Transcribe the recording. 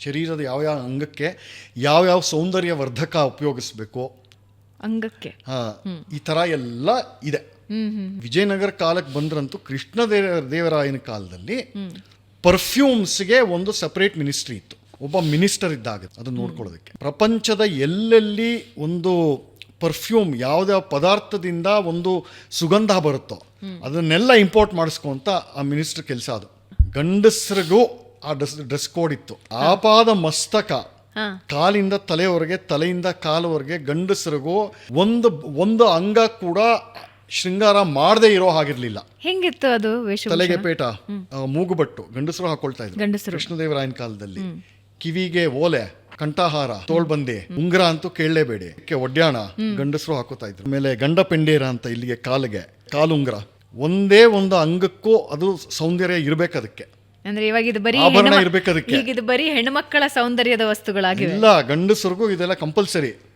ಶರೀರದ ಯಾವ್ಯಾವ ಅಂಗಕ್ಕೆ ಯಾವ್ಯಾವ ಸೌಂದರ್ಯವರ್ಧಕ ಉಪಯೋಗಿಸ್ಬೇಕು ಅಂಗಕ್ಕೆ ಈ ಥರ ಎಲ್ಲ ಇದೆ. ವಿಜಯನಗರ ಕಾಲಕ್ಕೆ ಬಂದ್ರಂತೂ ಕೃಷ್ಣ ದೇವರಾಯನ ಕಾಲದಲ್ಲಿ ಪರ್ಫ್ಯೂಮ್ಸ್ಗೆ ಒಂದು ಸಪರೇಟ್ ಮಿನಿಸ್ಟ್ರಿ ಇತ್ತು. ಒಬ್ಬ ಮಿನಿಸ್ಟರ್ ಇದ್ದಾಗ ಅದನ್ನ ನೋಡ್ಕೊಳ್ಳೋದಕ್ಕೆ ಪ್ರಪಂಚದ ಎಲ್ಲೆಲ್ಲಿ ಒಂದು ಪರ್ಫ್ಯೂಮ್ ಯಾವ್ದಾವ ಪದಾರ್ಥದಿಂದ ಒಂದು ಸುಗಂಧ ಬರುತ್ತೋ ಅದನ್ನೆಲ್ಲ ಇಂಪೋರ್ಟ್ ಮಾಡಿಸ್ಕೊಂತ ಆ ಮಿನಿಸ್ಟರ್ ಕೆಲಸ. ಅದು ಗಂಡಸರಿಗೂ ಆ ಡ್ರೆಸ್ ಕೋಡ್ ಇತ್ತು. ಆಪಾದ ಮಸ್ತಕ ಕಾಲಿಂದ ತಲೆವರೆಗೆ, ತಲೆಯಿಂದ ಕಾಲವರೆಗೆ ಗಂಡಸರಿಗೂ ಒಂದು ಅಂಗ ಕೂಡ ಶೃಂಗಾರ ಮಾಡದೇ ಇರೋ ಹಾಗಿರ್ಲಿಲ್ಲ. ಹೆಂಗಿತ್ತು ಅದು ವೇಷಭೂಷಣ? ತಲೆಗೆ ಪೇಟ, ಮೂಗುಬಟ್ಟು ಗಂಡಸರು ಹಾಕೊಳ್ತಾ ಇದ್ರು ಕೃಷ್ಣದೇವರಾಯನ ಕಾಲದಲ್ಲಿ. ಕಿವಿಗೆ ಓಲೆ, ಕಂಠಹಾರ, ತೋಳ್ಬಂದಿ, ಉಂಗುರ ಅಂತೂ ಕೇಳಲೇಬೇಡಿ. ಒಡ್ಯಾಣ ಗಂಡಸರು ಹಾಕೋತಾ ಇದ್ರು. ಆಮೇಲೆ ಗಂಡ ಪೆಂಡೇರ ಅಂತ ಇಲ್ಲಿಗೆ ಕಾಲಿಗೆ ಕಾಲುಂಗುರ. ಒಂದೇ ಒಂದು ಅಂಗಕ್ಕೂ ಅದು ಸೌಂದರ್ಯ ಇರ್ಬೇಕು. ಅದಕ್ಕೆ ಅಂದ್ರೆ ಇವಾಗ ಇದು ಬರೀ ಆಭರಣ ಇರ್ಬೇಕು. ಅದಕ್ಕೆ ಇದು ಬರೀ ಹೆಣ್ಮಕ್ಕಳ ಸೌಂದರ್ಯದ ವಸ್ತುಗಳಾಗಿವೆ. ಇಲ್ಲ, ಗಂಡಸರಿಗೂ ಇದೆಲ್ಲ ಕಂಪಲ್ಸರಿ.